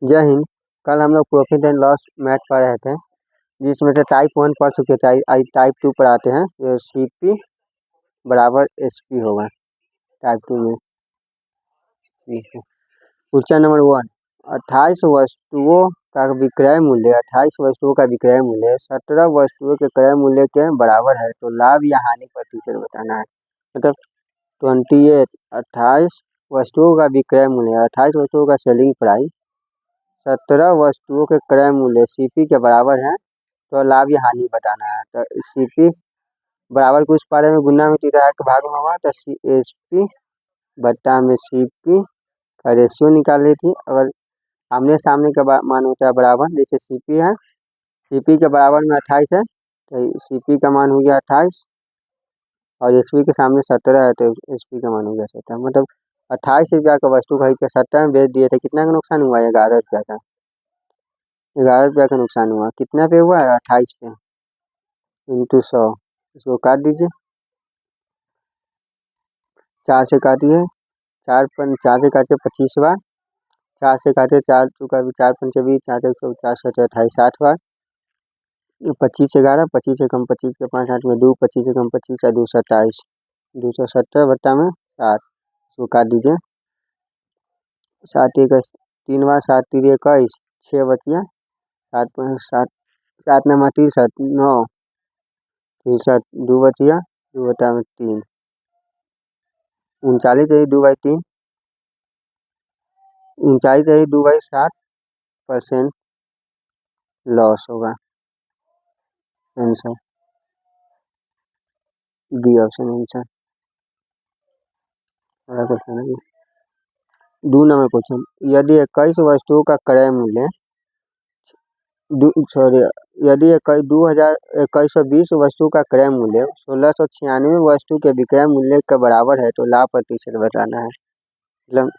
जय हिंद। कल हम लोग प्रॉफिट एंड लॉस मैथ पढ़ रहे थे, जिसमें से टाइप 1 पढ़ चुके थे। आई टाइप 2 पढ़ाते हैं। जो CP बराबर SP होगा टाइप 2 में। क्वेश्चन नंबर 1, 28 वस्तुओं का विक्रय मूल्य 28 वस्तुओं का विक्रय मूल्य 17 वस्तुओं के क्रय मूल्य के बराबर है, तो लाभ या हानि प्रतिशत बताना है। मतलब 28 28 वस्तुओं का विक्रय मूल्य, 28 वस्तुओं का सेलिंग प्राइस 17 वस्तुओं के क्रय मूल्य CP के बराबर है, तो लाभ या हानि बताना है। तो CP बराबर को उस पारे में गुना में तिराहा भाग में होगा, तो SP बट्टा में CP का रेशियो निकाल ली थी। अगर आमने सामने का मान होता है बराबर, जैसे CP है, CP के बराबर में 28 है, तो CP का मान हो गया 28 और SP के सामने 17 है, तो SP का मान हो गया 17। मतलब 28 रुपया का वस्तु खरीद के 17 में बेच दिए थे। कितना का नुकसान हुआ? 11 रुपया का। 11 रुपया का नुकसान हुआ। कितना पे हुआ है? 28 पे इंटू 100। इसको काट दीजिए, 4 से काटिए, 4 से काटिए 25 बार, 4 से काटिए 4 चुका भी 4 पंचे 20, 4 चौक 4 7 28 60 बार। 25 11, 25 एकम 25 के 5 8 में 2, 25 एकम 25 है 227, 270 बट्टा में 7। इसको काट दीजिए, 7 1 3 बार, 7 3 21, 6 बचिए, 7 5 7 7 9 63 9 63 2 बचिए, 2 बटा में 3 39 है 2/3, 39 है 2/7% लॉस होगा। Answer B option answer. अगला क्वेश्चन है 2 नंबर क्वेश्चन, यदि 21 वस्तुओं का क्रय मूल्य यदि 2120 वस्तु का क्रय मूल्य 1696 वस्तु के विक्रय मूल्य के बराबर है, तो लाभ प्रतिशत बताना है। मतलब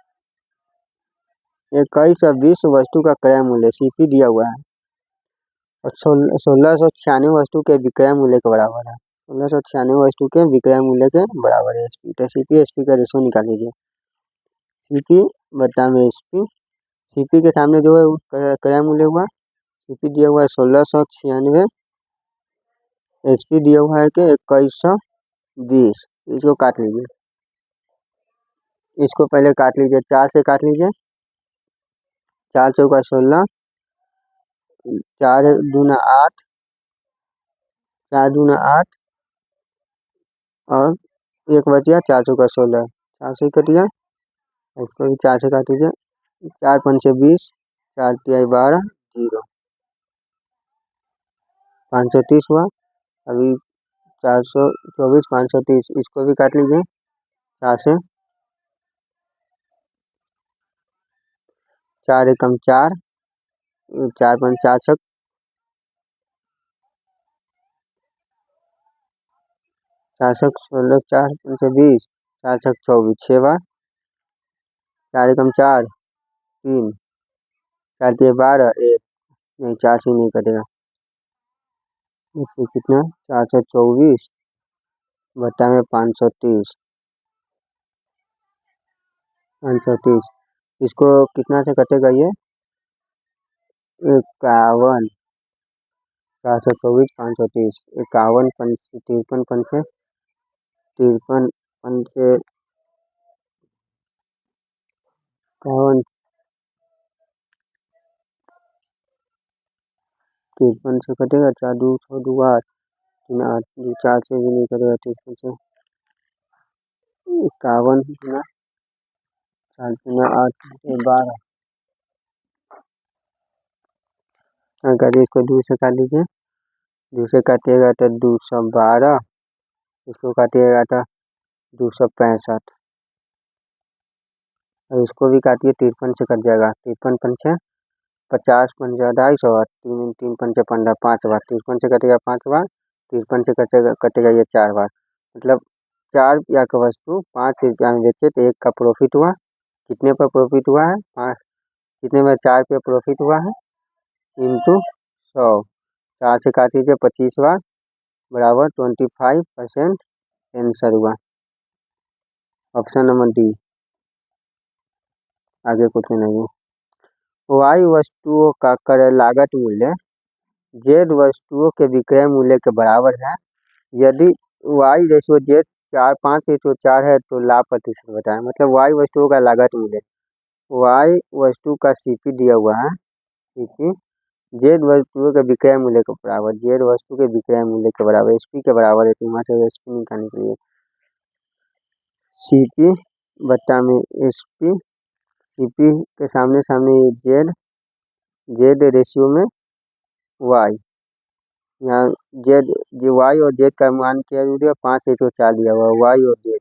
2120 वस्तु का क्रय मूल्य CP दिया हुआ है और 1696 वस्तु के विक्रय मूल्य के बराबर है। 1696 वस्तु के विक्रय मूल्य के बराबर है SP, तो CP SP का रेशो निकाल लीजिए। CP बट्टा में SP, CP के सामने जो है क्रय मूल्य हुआ, CP दिया हुआ है 1696, SP दिया हुआ है कि 2120। इसको काट लीजिए, इसको पहले काट लीजिए, 4 से काट लीजिए, 4 चौका 16, 4 दूना 8, 4 दूना 8 और 1 बचिया, 4 चौका 16, 4 से कट गया। इसको भी 4 से काट लीजिए, 4 पंचे 20, 4 तिहाई 12, 0, 530 हुआ। अभी 424 530, इसको भी काट लीजिए 4 से, 4 एकम 4, 4 पंच 4 छक 4 छक 16, 4 पंचे 20, 4 छक 24, 6 बार, 4 एकम 4 3, 4 तिहाई 12 1, नहीं 4 से नहीं कटेगा। कितना? 424 बट्टा में 530, 530। इसको कितना से कटेगा? ये 51, 424 530, 51 पंच 53 पंचे 53 पंचे 51, 53 से कटेगा, 4 2 6 2 8 3 8 2 4 से भी नहीं कटेगा, 53 से 51 गुना 4 गुना 8 12। करिए, इसको 2 से काट लीजिए, 2 से काटिएगा तो 212, इसको काटिएगा तो 265 और इसको भी काटिए, 53 से कट जाएगा, 53 पंचे 50 पंचे 250 और 3 3 पंचे 15 5 बार, 53 से कटेगा 5 बार, 53 से कटेगा ये 4 बार। मतलब 4 रुपया का वस्तु 5 रुपया में बेचे तो 1 का प्रॉफिट हुआ। कितने पर प्रॉफिट हुआ है? 5 कितने में? 4 पे प्रॉफिट हुआ है इंटू 100, 4 से काट लीजिए 25 बार, बराबर 25% आंसर हुआ। Option number D. आगे क्वेश्चन है वाई वस्तुओं का क्रय लागत मूल्य जेड वस्तुओं के विक्रय मूल्य के बराबर है। यदि वाई रेशियो जेड 5:4 है तो लाभ प्रतिशत बताएं। मतलब वाई वस्तुओं का लागत मूल्य, वाई वस्तु का सीपी दिया हुआ है, सीपी जेड वस्तुओं के विक्रय मूल्य के बराबर, जेड वस्तु के विक्रय मूल्य के बराबर एसपी के बराबर है। तो यहाँ से एसपी निकालने के लिए सीपी बट्टा में एसपी, सीपी के सामने सामने जेड, जेड रेशियो में वाई, यहाँ जेड जो वाई और जेड का मान क्या दिया 5:4 दिया हुआ है, वाई और जेड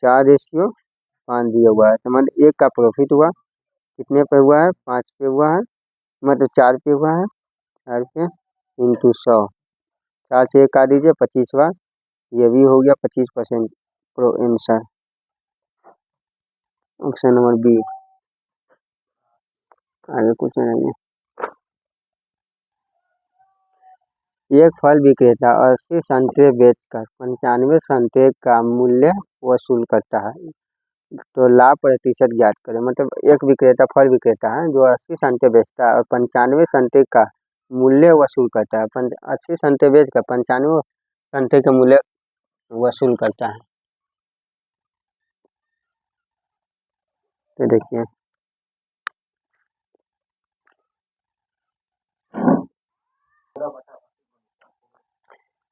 4:5 दिया हुआ है। तो मतलब एक का प्रॉफिट हुआ कितने पे हुआ है, 5 पे हुआ है, मतलब 4 पे हुआ है, 4 पे इंटू 100, 4 से 1 काट दीजिए 25 बार, ये भी हो गया 25% pro answer. Option number B, आगे कुछ नहीं है। एक फल विक्रेता 80 संतरे बेचकर 95 संतरे का मूल्य वसूल करता है, तो लाभ प्रतिशत ज्ञात करें। मतलब एक विक्रेता फल विक्रेता है जो 80 संतरे बेचता है और 95 संतरे का मूल्य वसूल करता है। 80 संतरे बेचकर 95 संतरे का मूल्य वसूल करता है। तो देखिए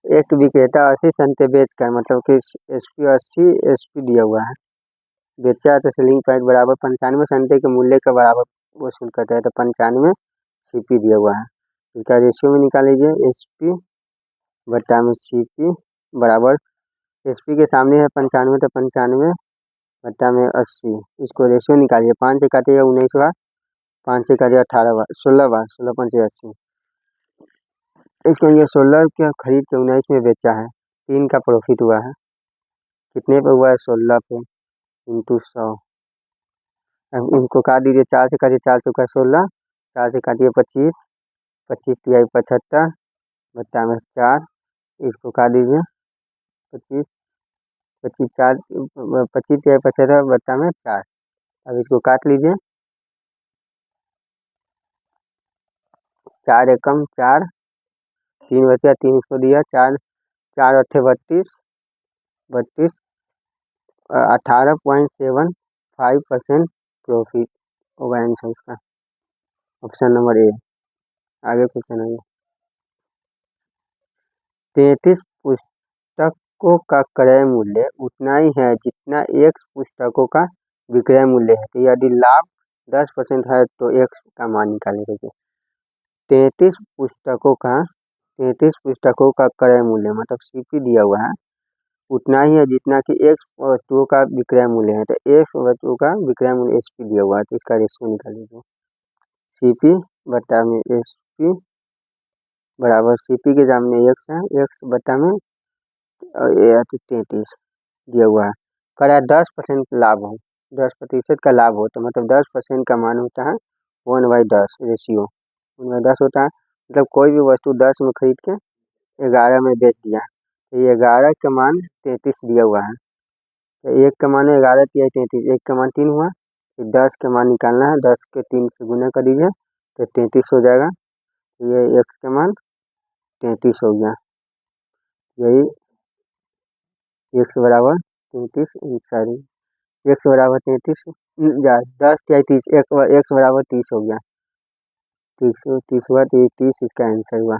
एक विक्रेता 80 संतरे बेचकर, मतलब कि एसपी 80 एसपी दिया हुआ है, बेचा तो सेलिंग प्राइस बराबर 95 संतरे के मूल्य के बराबर वसूल करता है, तो 95 सीपी दिया हुआ है। इसका रेशियो में निकाल लीजिए एसपी बट्टा में सीपी बराबर, एसपी के सामने है 95 तो 95 बट्टा में 80, इसको रेशियो निकालिए। 5 से काटिएगा 19 बार, 5 से काटिए 18 बार, 16 बार, 16 5 80, इसको ये 16 के खरीद के 19 में बेचा है, 3 का प्रॉफिट हुआ है, कितने पे हुआ है 16 पे इंटू 100। अब इनको काट दीजिए, 4 से काटिए 4 चौका 16, 4 से काटिए 25, 25 तिहाई 75 बट्टा में 4, इसको काट दीजिए 25, 25 4 25 तिहाई 75 बट्टा में 4। अब इसको काट लीजिए, 4 एकम 4, 3 बचा 3 इसको दिया, 4 4 अट्ठे 32, 32 18.75% प्रॉफिट होगा आंसर इसका, ऑप्शन नंबर ए। आगे क्वेश्चन है 33 पुस्तकों का क्रय मूल्य उतना ही है जितना X पुस्तकों का विक्रय मूल्य है। तो यदि लाभ 10% है तो X का मान निकालने के 33 पुस्तकों का क्रय मूल्य, मतलब सीपी दिया हुआ है, उतना ही है जितना कि X वस्तुओं का विक्रय मूल्य है। तो X वस्तुओं का विक्रय मूल्य एसपी दिया हुआ है, तो इसका रेशियो निकाल लीजिए। सीपी बट्टा में एसपी बराबर, सीपी के सामने X है, X बट्टा में 33 दिया हुआ है। करा 10% लाभ हो, 10% का लाभ हो, तो मतलब 10% का मान होता है 1/10 रेशियो, 1/10 होता है। मतलब कोई भी वस्तु 10 में खरीद के 11 में बेच दिया, तो ये 11 का मान 33 दिया हुआ है, तो 1 का मान 11 तिहाई 33, 1 का मान 3 हुआ, तो 10 का मान निकालना है, 10 के 3 से गुना कर दीजिए तो 33 हो जाएगा। ये X का मान 33 हो गया, यही X बराबर 33 सॉरी X बराबर 33 10 तिहाई 30, X बराबर 30 हो गया, 30 हुआ, तो ये 30 इसका आंसर हुआ।